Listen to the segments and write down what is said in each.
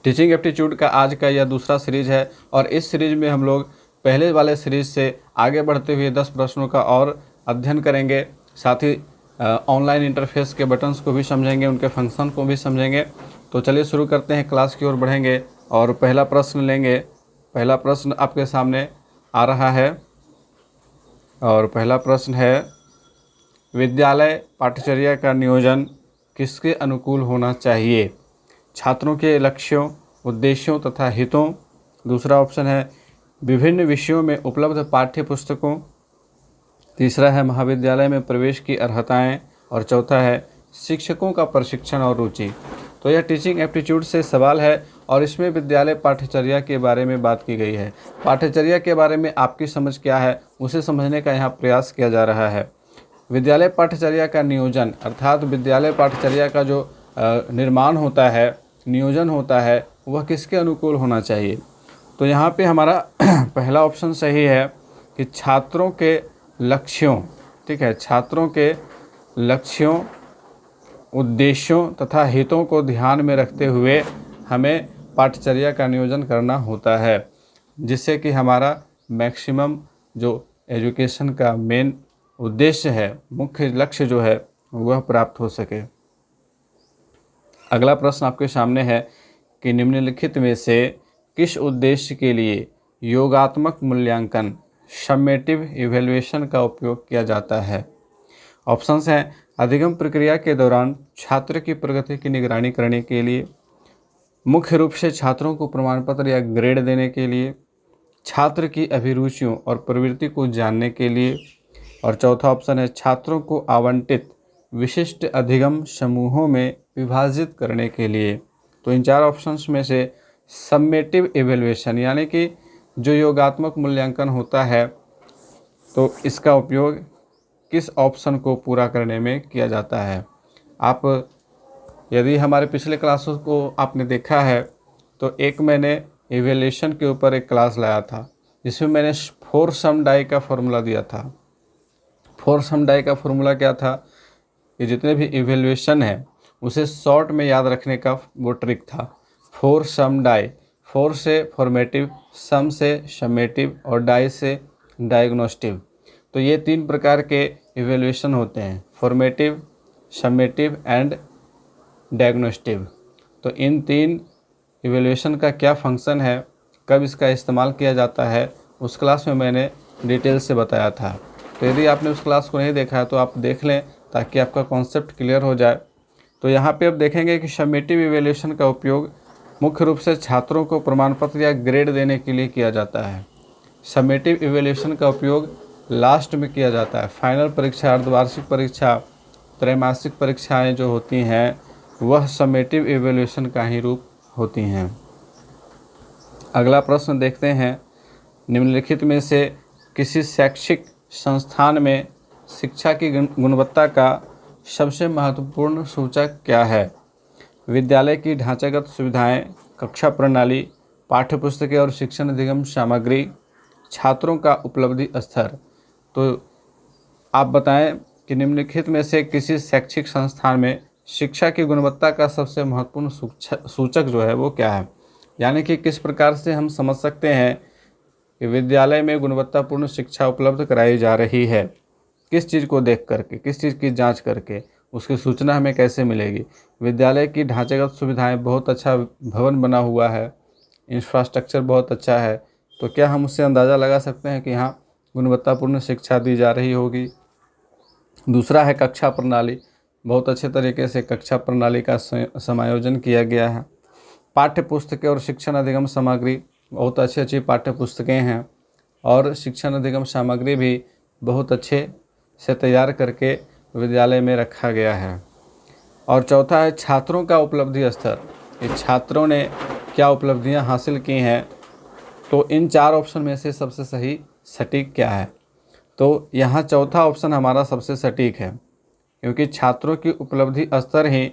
Teaching aptitude का आज का यह दूसरा सीरीज है और इस सीरीज में हम लोग पहले वाले सीरीज से आगे बढ़ते हुए 10 प्रश्नों का और अध्ययन करेंगे। साथ ही ऑनलाइन इंटरफेस के बटन्स को भी समझेंगे, उनके फंक्शन को भी समझेंगे। तो चलिए शुरू करते हैं, क्लास की ओर बढ़ेंगे और पहला प्रश्न लेंगे। पहला प्रश्न आपके सामने आ रहा है और पहला प्रश्न है, विद्यालय पाठ्यचर्या का नियोजन किसके अनुकूल होना चाहिए? छात्रों के लक्ष्यों, उद्देश्यों तथा हितों। दूसरा ऑप्शन है विभिन्न विषयों में उपलब्ध पाठ्य पुस्तकों। तीसरा है महाविद्यालय में प्रवेश की अर्हताएं और चौथा है शिक्षकों का प्रशिक्षण और रुचि। तो यह टीचिंग एप्टीट्यूड से सवाल है और इसमें विद्यालय पाठ्यचर्या के बारे में बात की गई है। पाठ्यचर्या के बारे में आपकी समझ क्या है उसे समझने का यहाँ प्रयास किया जा रहा है। विद्यालय पाठ्यचर्या का नियोजन अर्थात विद्यालय पाठ्यचर्या का जो निर्माण होता है, नियोजन होता है, वह किसके अनुकूल होना चाहिए? तो यहाँ पे हमारा पहला ऑप्शन सही है कि छात्रों के लक्ष्यों, ठीक है, छात्रों के लक्ष्यों, उद्देश्यों तथा हितों को ध्यान में रखते हुए हमें पाठ्यचर्या का नियोजन करना होता है, जिससे कि हमारा मैक्सिमम जो एजुकेशन का मेन उद्देश्य है, मुख्य लक्ष्य जो है वह प्राप्त हो सके। अगला प्रश्न आपके सामने है कि निम्नलिखित में से किस उद्देश्य के लिए योगात्मक मूल्यांकन, समेटिव इवैल्यूएशन का उपयोग किया जाता है? ऑप्शंस हैं अधिगम प्रक्रिया के दौरान छात्र की प्रगति की निगरानी करने के लिए, मुख्य रूप से छात्रों को प्रमाण पत्र या ग्रेड देने के लिए, छात्र की अभिरुचियों और प्रवृत्ति को जानने के लिए, और चौथा ऑप्शन है छात्रों को आवंटित विशिष्ट अधिगम समूहों में विभाजित करने के लिए। तो इन चार ऑप्शंस में से समेटिव इवैल्यूएशन यानी कि जो योगात्मक मूल्यांकन होता है, तो इसका उपयोग किस ऑप्शन को पूरा करने में किया जाता है? आप यदि हमारे पिछले क्लासों को आपने देखा है तो एक मैंने इवैल्यूएशन के ऊपर एक क्लास लाया था जिसमें मैंने 4 सम डाई का फॉर्मूला दिया था। 4 सम डाई का फॉर्मूला क्या था कि जितने भी इवैल्यूएशन है उसे शॉर्ट में याद रखने का वो ट्रिक था। 4 सम डाई, 4 से फॉर्मेटिव, सम से समेटिव और डाई से डायग्नोस्टिव। तो ये 3 प्रकार के इवैल्यूएशन होते हैं, फॉर्मेटिव, समेटिव एंड डायग्नोस्टिव। तो इन 3 इवैल्यूएशन का क्या फंक्शन है, कब इसका इस्तेमाल किया जाता है, उस क्लास में मैंने डिटेल से बताया था। तो यदि आपने उस क्लास को नहीं देखा है तो आप देख लें ताकि आपका कॉन्सेप्ट क्लियर हो जाए। तो यहाँ पे अब देखेंगे कि समेटिव इवैल्यूएशन का उपयोग मुख्य रूप से छात्रों को प्रमाण पत्र या ग्रेड देने के लिए किया जाता है। समेटिव इवैल्यूएशन का उपयोग लास्ट में किया जाता है। फाइनल परीक्षा, अर्धवार्षिक परीक्षा, त्रैमासिक परीक्षाएं जो होती हैं वह समेटिव इवैल्यूएशन का ही रूप होती हैं। अगला प्रश्न देखते हैं, निम्नलिखित में से किसी शैक्षिक संस्थान में शिक्षा की गुणवत्ता का सबसे महत्वपूर्ण सूचक क्या है? विद्यालय की ढांचागत सुविधाएं, कक्षा प्रणाली, पाठ्यपुस्तकें और शिक्षण अधिगम सामग्री, छात्रों का उपलब्धि स्तर। तो आप बताएं कि निम्नलिखित में से किसी शैक्षिक संस्थान में शिक्षा की गुणवत्ता का सबसे महत्वपूर्ण सूचक जो है वो क्या है? यानी कि किस प्रकार से हम समझ सकते हैं कि विद्यालय में गुणवत्तापूर्ण शिक्षा उपलब्ध कराई जा रही है, किस चीज़ को देख करके, किस चीज़ की जांच करके, उसकी सूचना हमें कैसे मिलेगी? विद्यालय की ढांचागत सुविधाएं, बहुत अच्छा भवन बना हुआ है, इंफ्रास्ट्रक्चर बहुत अच्छा है, तो क्या हम उससे अंदाज़ा लगा सकते हैं कि यहाँ गुणवत्तापूर्ण शिक्षा दी जा रही होगी? दूसरा है कक्षा प्रणाली, बहुत अच्छे तरीके से कक्षा प्रणाली का समायोजन किया गया है। पाठ्य पुस्तकें और शिक्षण अधिगम सामग्री, बहुत अच्छी अच्छी पाठ्य पुस्तकें हैं और शिक्षण अधिगम सामग्री भी बहुत अच्छे से तैयार करके विद्यालय में रखा गया है। और चौथा है छात्रों का उपलब्धि स्तर, ये छात्रों ने क्या उपलब्धियां हासिल की हैं। तो इन 4 ऑप्शन में से सबसे सही सटीक क्या है? तो यहाँ चौथा ऑप्शन हमारा सबसे सटीक है, क्योंकि छात्रों की उपलब्धि स्तर ही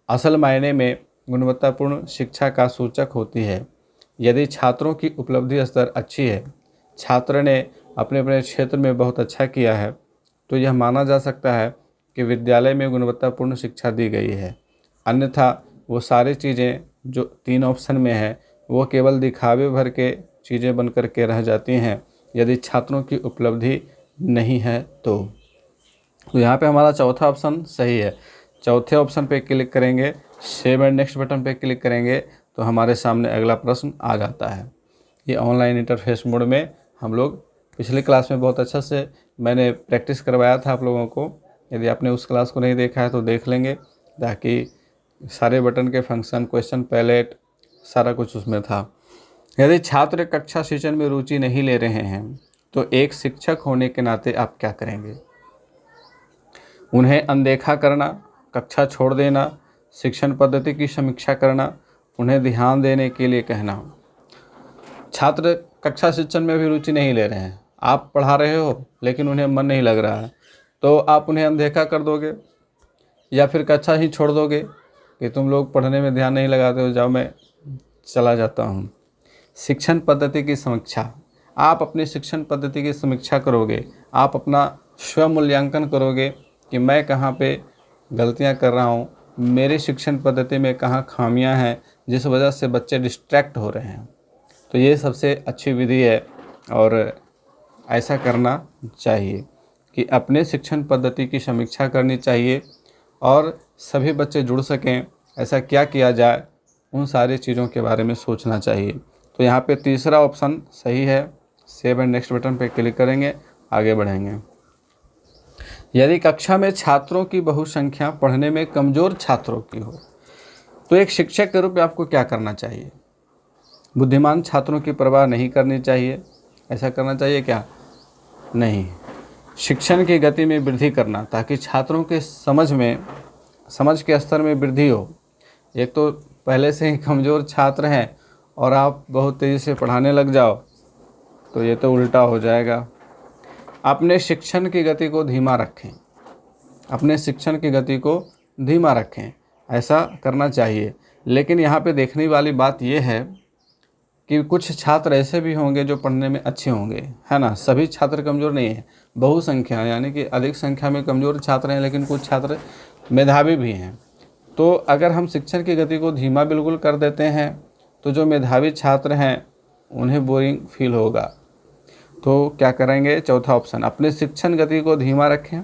असल मायने में गुणवत्तापूर्ण शिक्षा का सूचक होती है। यदि छात्रों की उपलब्धि स्तर अच्छी है, छात्र ने अपने अपने क्षेत्र में बहुत अच्छा किया है, तो यह माना जा सकता है कि विद्यालय में गुणवत्तापूर्ण शिक्षा दी गई है। अन्यथा वो सारी चीज़ें जो 3 ऑप्शन में है वो केवल दिखावे भर के चीज़ें बन कर के रह जाती हैं यदि छात्रों की उपलब्धि नहीं है तो यहाँ पे हमारा चौथा ऑप्शन सही है। चौथे ऑप्शन पे क्लिक करेंगे, सेव एंड नेक्स्ट बटन पे क्लिक करेंगे तो हमारे सामने अगला प्रश्न आ जाता है। ये ऑनलाइन इंटरफेस मोड में हम लोग पिछली क्लास में बहुत अच्छा से मैंने प्रैक्टिस करवाया था आप लोगों को। यदि आपने उस क्लास को नहीं देखा है तो देख लेंगे, ताकि सारे बटन के फंक्शन, क्वेश्चन पैलेट, सारा कुछ उसमें था। यदि छात्र कक्षा शिक्षण में रुचि नहीं ले रहे हैं तो एक शिक्षक होने के नाते आप क्या करेंगे? उन्हें अनदेखा करना, कक्षा छोड़ देना, शिक्षण पद्धति की समीक्षा करना, उन्हें ध्यान देने के लिए कहना। छात्र कक्षा शिक्षण में भी रुचि नहीं ले रहे हैं, आप पढ़ा रहे हो लेकिन उन्हें मन नहीं लग रहा है, तो आप उन्हें अनदेखा कर दोगे या फिर कक्षा ही छोड़ दोगे कि तुम लोग पढ़ने में ध्यान नहीं लगाते हो, जाओ मैं चला जाता हूँ। शिक्षण पद्धति की समीक्षा, आप अपनी शिक्षण पद्धति की समीक्षा करोगे, आप अपना स्वयं मूल्यांकन करोगे कि मैं कहाँ पे गलतियाँ कर रहा हूँ, मेरी शिक्षण पद्धति में कहाँ खामियाँ हैं जिस वजह से बच्चे डिस्ट्रैक्ट हो रहे हैं। तो ये सबसे अच्छी विधि है और ऐसा करना चाहिए कि अपने शिक्षण पद्धति की समीक्षा करनी चाहिए और सभी बच्चे जुड़ सकें। ऐसा क्या किया जाए, उन सारी चीज़ों के बारे में सोचना चाहिए। तो यहाँ पे तीसरा ऑप्शन सही है। सेव एंड नेक्स्ट बटन पे क्लिक करेंगे, आगे बढ़ेंगे। यदि कक्षा में छात्रों की बहुसंख्या पढ़ने में कमज़ोर छात्रों की हो तो एक शिक्षक के रूप में आपको क्या करना चाहिए? बुद्धिमान छात्रों की परवाह नहीं करनी चाहिए। ऐसा करना चाहिए क्या? नहीं। शिक्षण की गति में वृद्धि करना ताकि छात्रों के समझ के स्तर में वृद्धि हो। एक तो पहले से ही कमज़ोर छात्र हैं और आप बहुत तेज़ी से पढ़ाने लग जाओ तो ये तो उल्टा हो जाएगा। अपने शिक्षण की गति को धीमा रखें, अपने शिक्षण की गति को धीमा रखें, ऐसा करना चाहिए। लेकिन यहाँ पे देखने वाली बात ये है कि कुछ छात्र ऐसे भी होंगे जो पढ़ने में अच्छे होंगे, है ना। सभी छात्र कमज़ोर नहीं हैं, बहुसंख्या यानी कि अधिक संख्या में कमज़ोर छात्र हैं, लेकिन कुछ छात्र मेधावी भी हैं। तो अगर हम शिक्षण की गति को धीमा बिल्कुल कर देते हैं तो जो मेधावी छात्र हैं उन्हें बोरिंग फील होगा। तो क्या करेंगे? चौथा ऑप्शन, अपने शिक्षण गति को धीमा रखें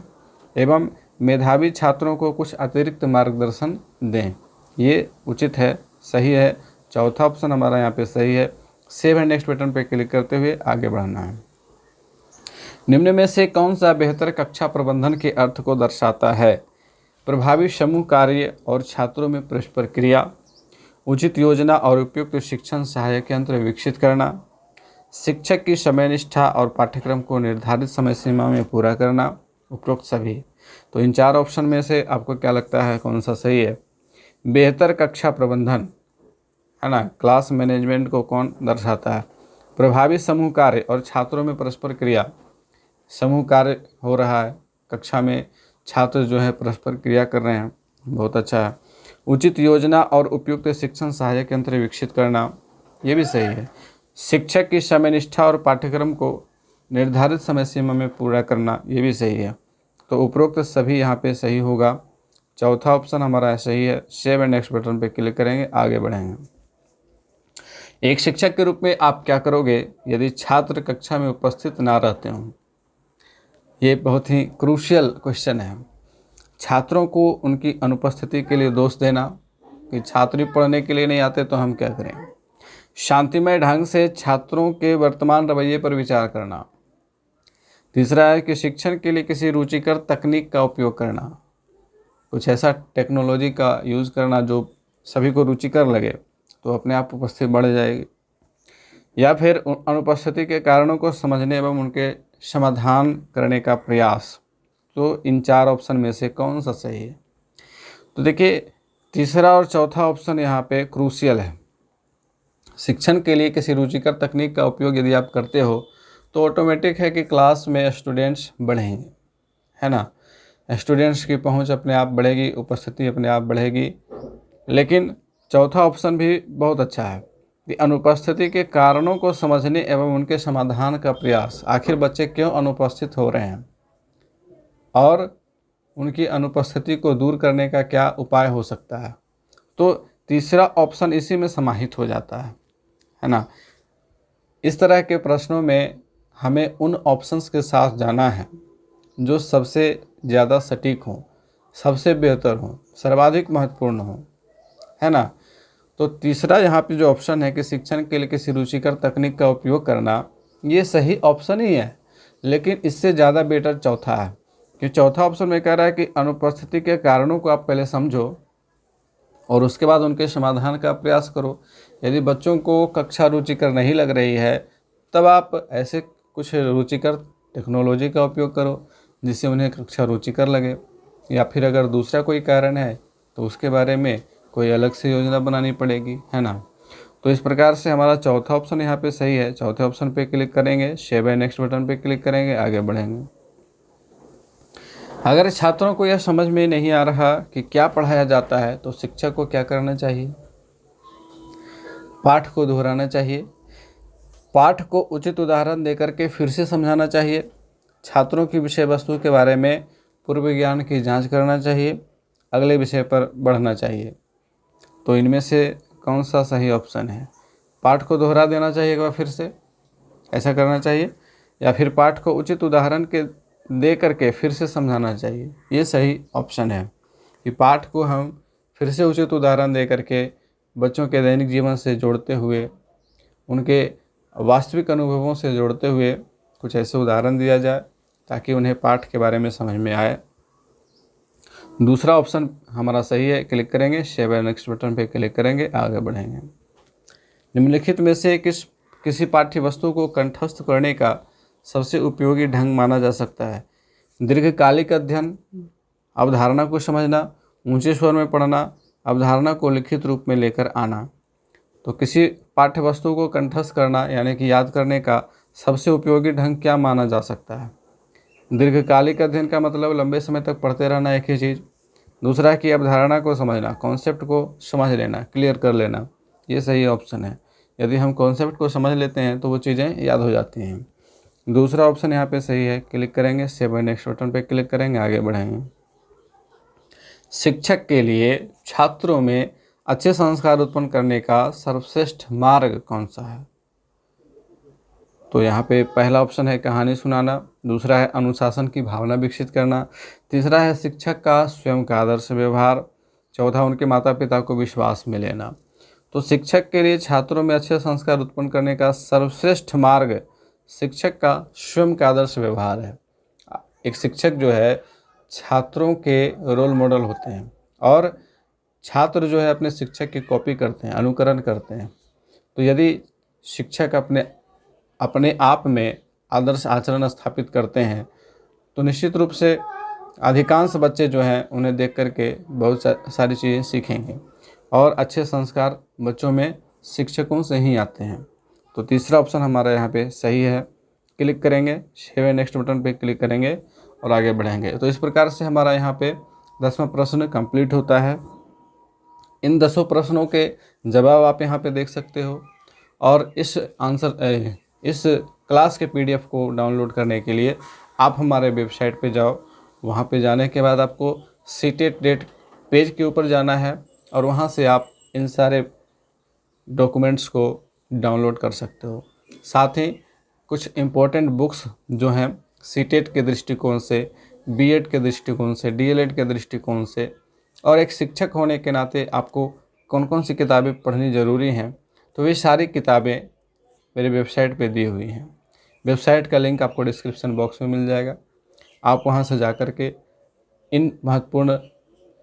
एवं मेधावी छात्रों को कुछ अतिरिक्त मार्गदर्शन दें। ये उचित है, सही है। चौथा ऑप्शन हमारा यहाँ पे सही है। सेव एंड नेक्स्ट बटन पे क्लिक करते हुए आगे बढ़ना है। निम्न में से कौन सा बेहतर कक्षा प्रबंधन के अर्थ को दर्शाता है? प्रभावी समूह कार्य और छात्रों में परस्पर क्रिया, उचित योजना और उपयुक्त शिक्षण सहायक यंत्र विकसित करना, शिक्षक की समय निष्ठा और पाठ्यक्रम को निर्धारित समय सीमा में पूरा करना, उपरोक्त सभी। तो इन 4 ऑप्शन में से आपको क्या लगता है कौन सा सही है? बेहतर कक्षा प्रबंधन, है ना, क्लास मैनेजमेंट को कौन दर्शाता है? प्रभावी समूह कार्य और छात्रों में परस्पर क्रिया, समूह कार्य हो रहा है, कक्षा में छात्र जो है परस्पर क्रिया कर रहे हैं, बहुत अच्छा है। उचित योजना और उपयुक्त शिक्षण सहायक यंत्र विकसित करना, ये भी सही है। शिक्षक की समय निष्ठा और पाठ्यक्रम को निर्धारित समय सीमा में पूरा करना, ये भी सही है। तो उपरोक्त सभी यहाँ पे सही होगा। चौथा ऑप्शन हमारा सही है। सेव एंड नेक्स्ट बटन पे क्लिक करेंगे, आगे बढ़ेंगे। एक शिक्षक के रूप में आप क्या करोगे यदि छात्र कक्षा में उपस्थित ना रहते हों? ये बहुत ही क्रूशियल क्वेश्चन है। छात्रों को उनकी अनुपस्थिति के लिए दोष देना कि छात्र ही पढ़ने के लिए नहीं आते तो हम क्या करें। शांतिमय ढंग से छात्रों के वर्तमान रवैये पर विचार करना। तीसरा है कि शिक्षण के लिए किसी रुचिकर तकनीक का उपयोग करना, कुछ ऐसा टेक्नोलॉजी का यूज़ करना जो सभी को रुचिकर लगे, तो अपने आप उपस्थिति बढ़ जाएगी। या फिर अनुपस्थिति के कारणों को समझने एवं उनके समाधान करने का प्रयास। तो इन 4 ऑप्शन में से कौन सा सही है? तो देखिए, तीसरा और चौथा ऑप्शन यहाँ पे क्रूशियल है। शिक्षण के लिए किसी रुचिकर तकनीक का उपयोग यदि आप करते हो तो ऑटोमेटिक है कि क्लास में स्टूडेंट्स बढ़ेंगे, है ना। स्टूडेंट्स की पहुंच अपने आप बढ़ेगी, उपस्थिति अपने आप बढ़ेगी। लेकिन चौथा ऑप्शन भी बहुत अच्छा है कि अनुपस्थिति के कारणों को समझने एवं उनके समाधान का प्रयास। आखिर बच्चे क्यों अनुपस्थित हो रहे हैं और उनकी अनुपस्थिति को दूर करने का क्या उपाय हो सकता है। तो तीसरा ऑप्शन इसी में समाहित हो जाता है ना। इस तरह के प्रश्नों में हमें उन ऑप्शंस के साथ जाना है जो सबसे ज़्यादा सटीक हों, सबसे बेहतर हों, सर्वाधिक महत्वपूर्ण हों, है ना। तो तीसरा यहाँ पे जो ऑप्शन है कि शिक्षण के लिए किसी रुचिकर तकनीक का उपयोग करना, ये सही ऑप्शन ही है, लेकिन इससे ज़्यादा बेटर चौथा है। कि चौथा ऑप्शन में कह रहा है कि अनुपस्थिति के कारणों को आप पहले समझो और उसके बाद उनके समाधान का प्रयास करो। यदि बच्चों को कक्षा रुचिकर नहीं लग रही है, तब आप ऐसे कुछ रुचिकर टेक्नोलॉजी का उपयोग करो जिससे उन्हें कक्षा रुचिकर लगे, या फिर अगर दूसरा कोई कारण है तो उसके बारे में कोई अलग से योजना बनानी पड़ेगी, है ना। तो इस प्रकार से हमारा चौथा ऑप्शन यहाँ पे सही है। चौथे ऑप्शन पे क्लिक करेंगे, शेयर बाय नेक्स्ट बटन पे क्लिक करेंगे, आगे बढ़ेंगे। अगर छात्रों को यह समझ में नहीं आ रहा कि क्या पढ़ाया जाता है तो शिक्षक को क्या करना चाहिए? पाठ को दोहराना चाहिए, पाठ को उचित उदाहरण देकर के फिर से समझाना चाहिए, छात्रों की विषय वस्तु के बारे में पूर्व ज्ञान की जांच करना चाहिए, अगले विषय पर बढ़ना चाहिए। तो इनमें से कौन सा सही ऑप्शन है? पाठ को दोहरा देना चाहिए एक बार फिर से, ऐसा करना चाहिए, या फिर पाठ को उचित उदाहरण के दे करके फिर से समझाना चाहिए। ये सही ऑप्शन है कि पाठ को हम फिर से उचित उदाहरण दे करके बच्चों के दैनिक जीवन से जोड़ते हुए, उनके वास्तविक अनुभवों से जोड़ते हुए कुछ ऐसे उदाहरण दिया जाए ताकि उन्हें पाठ के बारे में समझ में आए। दूसरा ऑप्शन हमारा सही है, क्लिक करेंगे, शेयर बाय नेक्स्ट बटन पे क्लिक करेंगे, आगे बढ़ेंगे। निम्नलिखित में से किसी पाठ्य वस्तु को कंठस्थ करने का सबसे उपयोगी ढंग माना जा सकता है? दीर्घकालिक अध्ययन, अवधारणा को समझना, ऊंचे स्वर में पढ़ना, अवधारणा को लिखित रूप में लेकर आना। तो किसी पाठ्य वस्तु को कंठस्थ करना यानी कि याद करने का सबसे उपयोगी ढंग क्या माना जा सकता है? दीर्घकालिक अध्ययन का मतलब लंबे समय तक पढ़ते रहना एक ही चीज़। दूसरा कि अवधारणा को समझना, कॉन्सेप्ट को समझ लेना, क्लियर कर लेना, ये सही ऑप्शन है। यदि हम कॉन्सेप्ट को समझ लेते हैं तो वो चीज़ें याद हो जाती हैं। दूसरा ऑप्शन यहाँ पे सही है, क्लिक करेंगे, शेयर बाय नेक्स्ट बटन पे क्लिक करेंगे, आगे बढ़ेंगे। शिक्षक के लिए छात्रों में अच्छे संस्कार उत्पन्न करने का सर्वश्रेष्ठ मार्ग कौन सा है? तो यहाँ पे पहला ऑप्शन है कहानी सुनाना, दूसरा है अनुशासन की भावना विकसित करना, तीसरा है शिक्षक का स्वयं का आदर्श व्यवहार, चौथा उनके माता पिता को विश्वास में लेना। तो शिक्षक के लिए छात्रों में अच्छे संस्कार उत्पन्न करने का सर्वश्रेष्ठ मार्ग शिक्षक का स्वयं का आदर्श व्यवहार है। एक शिक्षक जो है छात्रों के रोल मॉडल होते हैं और छात्र जो है अपने शिक्षक की कॉपी करते हैं, अनुकरण करते हैं। तो यदि शिक्षक अपने आप में आदर्श आचरण स्थापित करते हैं तो निश्चित रूप से अधिकांश बच्चे जो हैं उन्हें देख करके बहुत सारी चीज़ें सीखेंगे और अच्छे संस्कार बच्चों में शिक्षकों से ही आते हैं। तो तीसरा ऑप्शन हमारा यहाँ पे सही है, क्लिक करेंगे, शेयर नेक्स्ट बटन पे क्लिक करेंगे और आगे बढ़ेंगे। तो इस प्रकार से हमारा यहाँ पे 10वां प्रश्न कंप्लीट होता है। इन 10 प्रश्नों के जवाब आप यहाँ पे देख सकते हो और इस क्लास के PDF को डाउनलोड करने के लिए आप हमारे वेबसाइट पे जाओ। वहाँ पे जाने के बाद आपको सीटेट डेट पेज के ऊपर जाना है और वहाँ से आप इन सारे डॉक्यूमेंट्स को डाउनलोड कर सकते हो। साथ ही कुछ इम्पोर्टेंट बुक्स जो हैं सीटेट के दृष्टिकोण से, BEd के दृष्टिकोण से, DLED के दृष्टिकोण से और एक शिक्षक होने के नाते आपको कौन कौन सी किताबें पढ़नी ज़रूरी हैं, तो ये सारी किताबें मेरे वेबसाइट पे दी हुई हैं। वेबसाइट का लिंक आपको डिस्क्रिप्शन बॉक्स में मिल जाएगा। आप वहां से जा कर के इन महत्वपूर्ण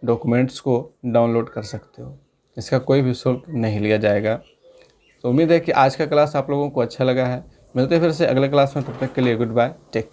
डॉक्यूमेंट्स को डाउनलोड कर सकते हो। इसका कोई भी शुल्क नहीं लिया जाएगा। तो उम्मीद है कि आज का क्लास आप लोगों को अच्छा लगा है। मिलते हैं फिर से अगले क्लास में, तब तक के लिए गुड बाय, टेक केयर।